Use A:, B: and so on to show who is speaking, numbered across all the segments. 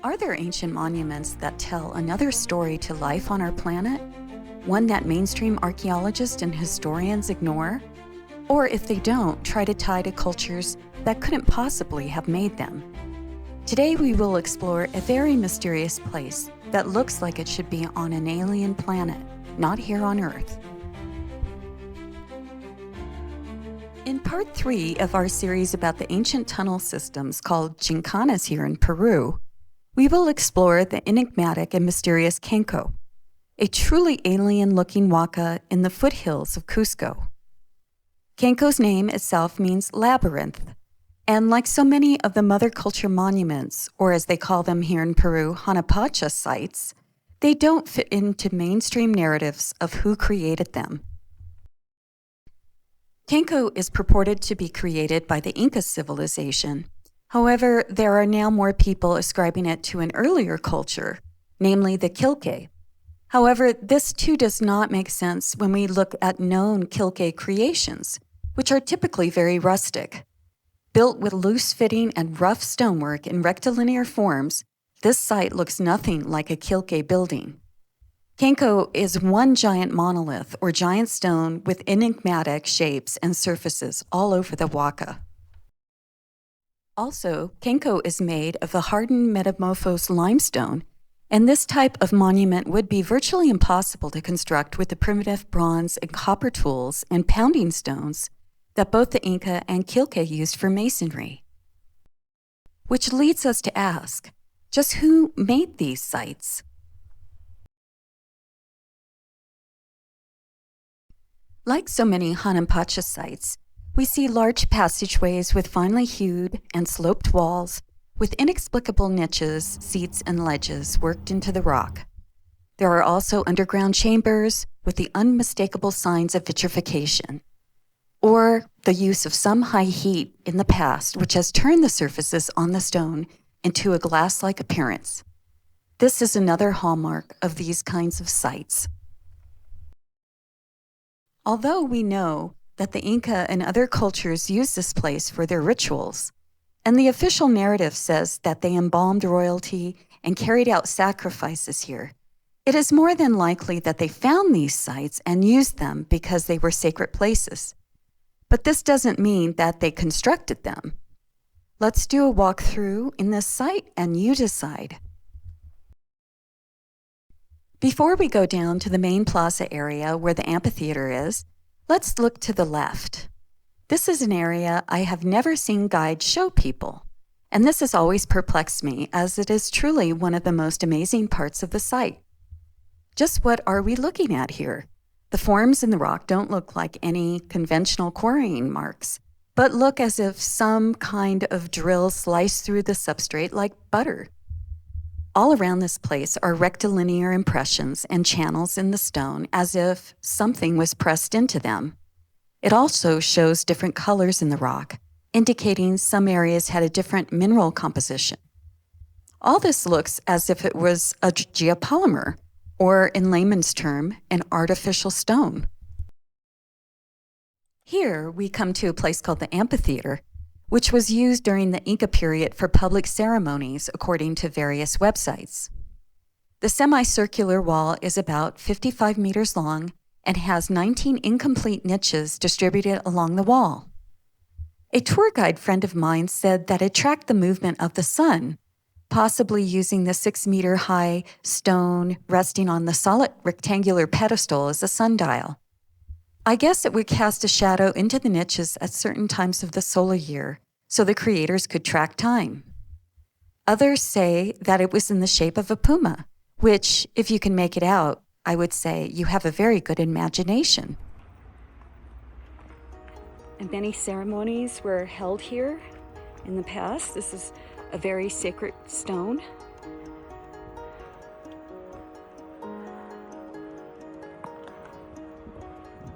A: Are there ancient monuments that tell another story to life on our planet? One that mainstream archaeologists and historians ignore? Or if they don't, try to tie to cultures that couldn't possibly have made them? Today we will explore a very mysterious place that looks like it should be on an alien planet, not here on Earth. In part 3 of our series about the ancient tunnel systems called Chincanas here in Peru, we will explore the enigmatic and mysterious Qenko, a truly alien-looking waka in the foothills of Cusco. Qenko's name itself means labyrinth, and like so many of the mother culture monuments, or as they call them here in Peru, Hanan Pacha sites, they don't fit into mainstream narratives of who created them. Qenko is purported to be created by the Inca civilization. However, there are now more people ascribing it to an earlier culture, namely the Killke. However, this too does not make sense when we look at known Killke creations, which are typically very rustic. Built with loose-fitting and rough stonework in rectilinear forms, this site looks nothing like a Killke building. Qenko is one giant monolith or giant stone with enigmatic shapes and surfaces all over the waka. Also, Qenko is made of the hardened metamorphosed limestone, and this type of monument would be virtually impossible to construct with the primitive bronze and copper tools and pounding stones that both the Inca and Killke used for masonry. Which leads us to ask, just who made these sites? Like so many Hanan Pacha sites, we see large passageways with finely hewed and sloped walls with inexplicable niches, seats, and ledges worked into the rock. There are also underground chambers with the unmistakable signs of vitrification, or the use of some high heat in the past which has turned the surfaces on the stone into a glass-like appearance. This is another hallmark of these kinds of sites. Although we know that the Inca and other cultures used this place for their rituals, and the official narrative says that they embalmed royalty and carried out sacrifices here, it is more than likely that they found these sites and used them because they were sacred places. But this doesn't mean that they constructed them. Let's do a walkthrough in this site and you decide. Before we go down to the main plaza area where the amphitheater is, let's look to the left. This is an area I have never seen guides show people, and this has always perplexed me as it is truly one of the most amazing parts of the site. Just what are we looking at here? The forms in the rock don't look like any conventional quarrying marks, but look as if some kind of drill sliced through the substrate like butter. All around this place are rectilinear impressions and channels in the stone as if something was pressed into them. It also shows different colors in the rock, indicating some areas had a different mineral composition. All this looks as if it was a geopolymer, or in layman's term, an artificial stone. Here we come to a place called the amphitheater, which was used during the Inca period for public ceremonies according to various websites. The semicircular wall is about 55 meters long and has 19 incomplete niches distributed along the wall. A tour guide friend of mine said that it tracked the movement of the sun, possibly using the 6-meter-high stone resting on the solid rectangular pedestal as a sundial. I guess it would cast a shadow into the niches at certain times of the solar year, so the creators could track time. Others say that it was in the shape of a puma, which, if you can make it out, I would say you have a very good imagination. And many ceremonies were held here in the past. This is a very sacred stone.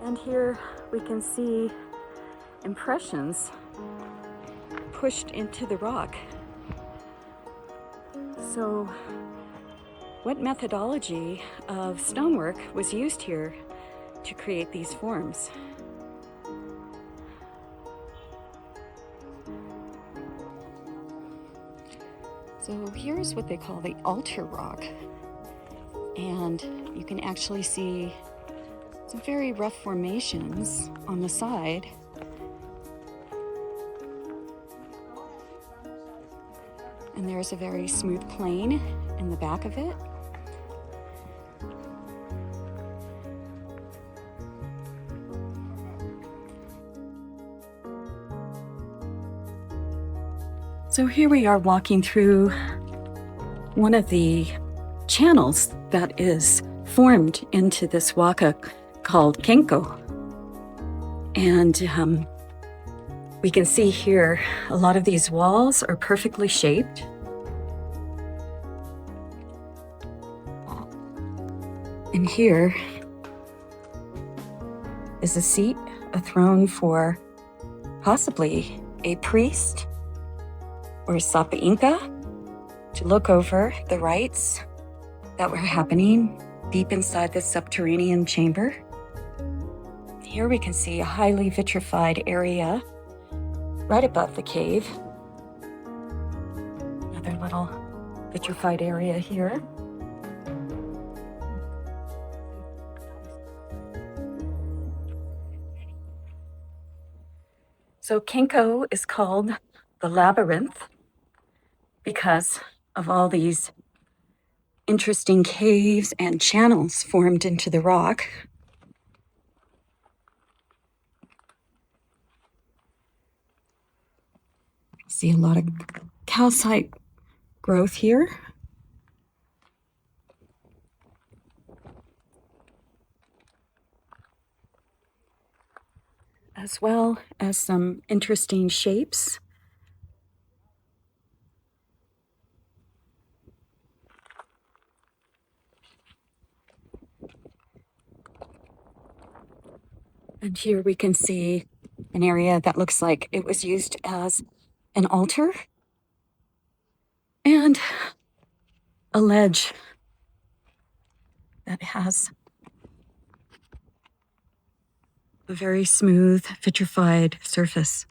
A: And here we can see impressions pushed into the rock. So, what methodology of stonework was used here to create these forms? So here's what they call the altar rock. And you can actually see some very rough formations on the side. And there's a very smooth plane in the back of it. So here we are walking through one of the channels that is formed into this waka called Qenko. And we can see here a lot of these walls are perfectly shaped. And here is a seat, a throne for possibly a priest or Sapa Inca to look over the rites that were happening deep inside this subterranean chamber. Here we can see a highly vitrified area right above the cave. Another little vitrified area here. So Qenko is called the labyrinth because of all these interesting caves and channels formed into the rock. See a lot of calcite growth here. As well as some interesting shapes. And here we can see an area that looks like it was used as an altar and a ledge that has a very smooth, vitrified surface.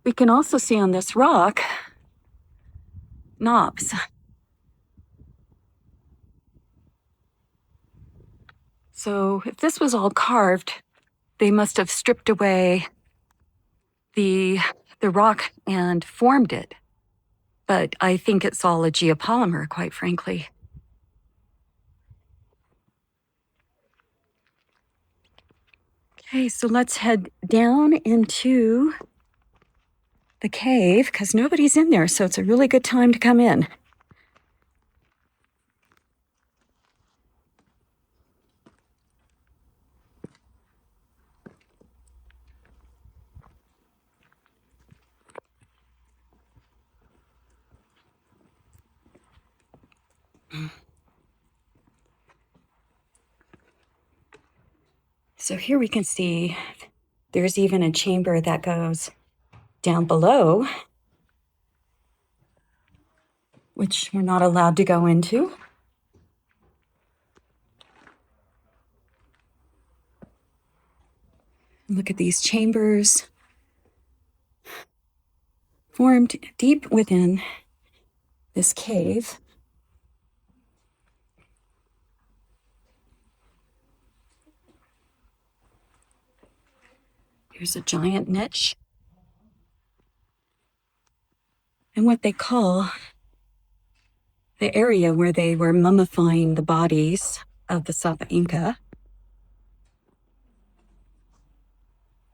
A: We can also see on this rock knobs. So if this was all carved, they must have stripped away the rock and formed it. But I think it's all a geopolymer, quite frankly. Okay, so let's head down into the cave because nobody's in there, so it's a really good time to come in. So here we can see there's even a chamber that goes down below, which we're not allowed to go into. Look at these chambers formed deep within this cave. Here's a giant niche. And what they call the area where they were mummifying the bodies of the Sapa Inca.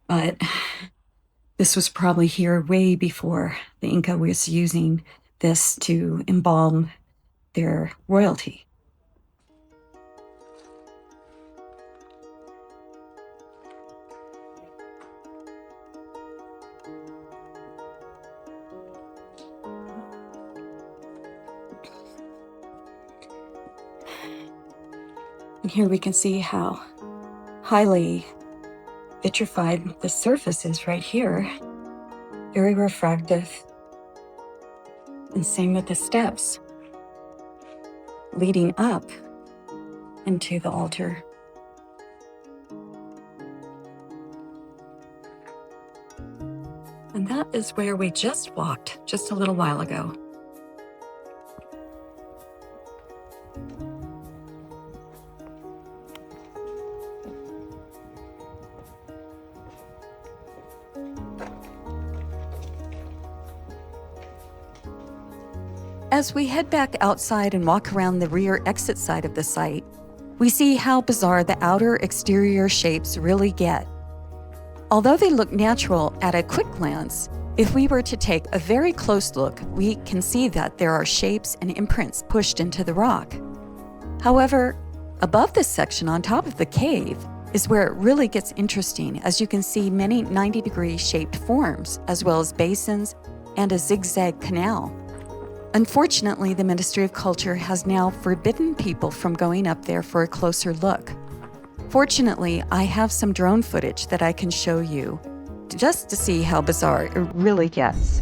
A: But this was probably here way before the Inca was using this to embalm their royalty. And here we can see how highly vitrified the surface is right here. Very refractive. And same with the steps leading up into the altar. And that is where we just walked just a little while ago. As we head back outside and walk around the rear exit side of the site, we see how bizarre the outer exterior shapes really get. Although they look natural at a quick glance, if we were to take a very close look, we can see that there are shapes and imprints pushed into the rock. However, above this section on top of the cave is where it really gets interesting, as you can see many 90-degree shaped forms, as well as basins and a zigzag canal. Unfortunately, the Ministry of Culture has now forbidden people from going up there for a closer look. Fortunately, I have some drone footage that I can show you, just to see how bizarre it really gets.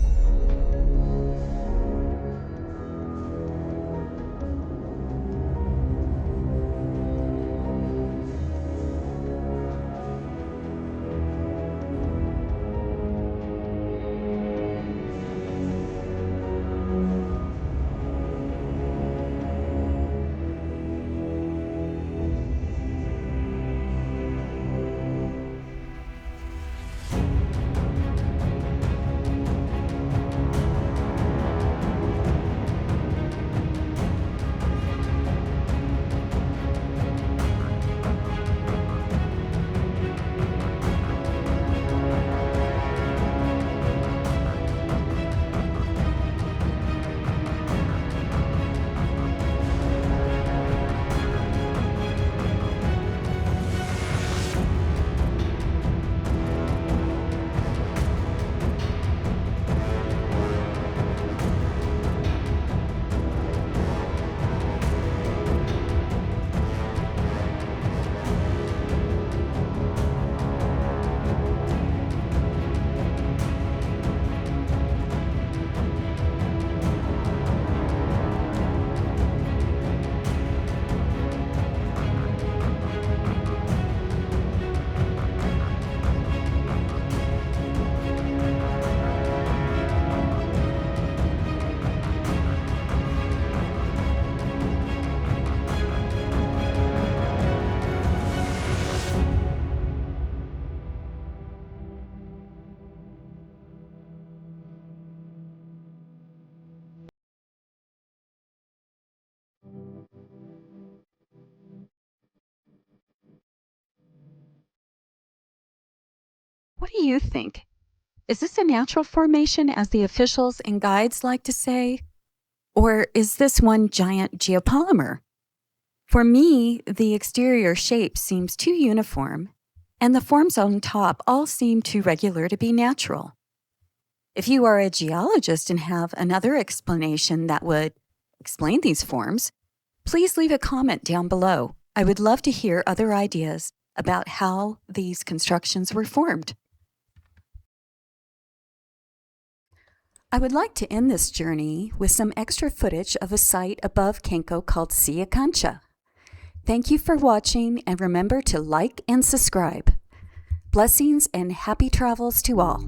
A: What do you think? Is this a natural formation, as the officials and guides like to say? Or is this one giant geopolymer? For me, the exterior shape seems too uniform, and the forms on top all seem too regular to be natural. If you are a geologist and have another explanation that would explain these forms, please leave a comment down below. I would love to hear other ideas about how these constructions were formed. I would like to end this journey with some extra footage of a site above Qenko called Cancha. Thank you for watching, and remember to like and subscribe. Blessings and happy travels to all.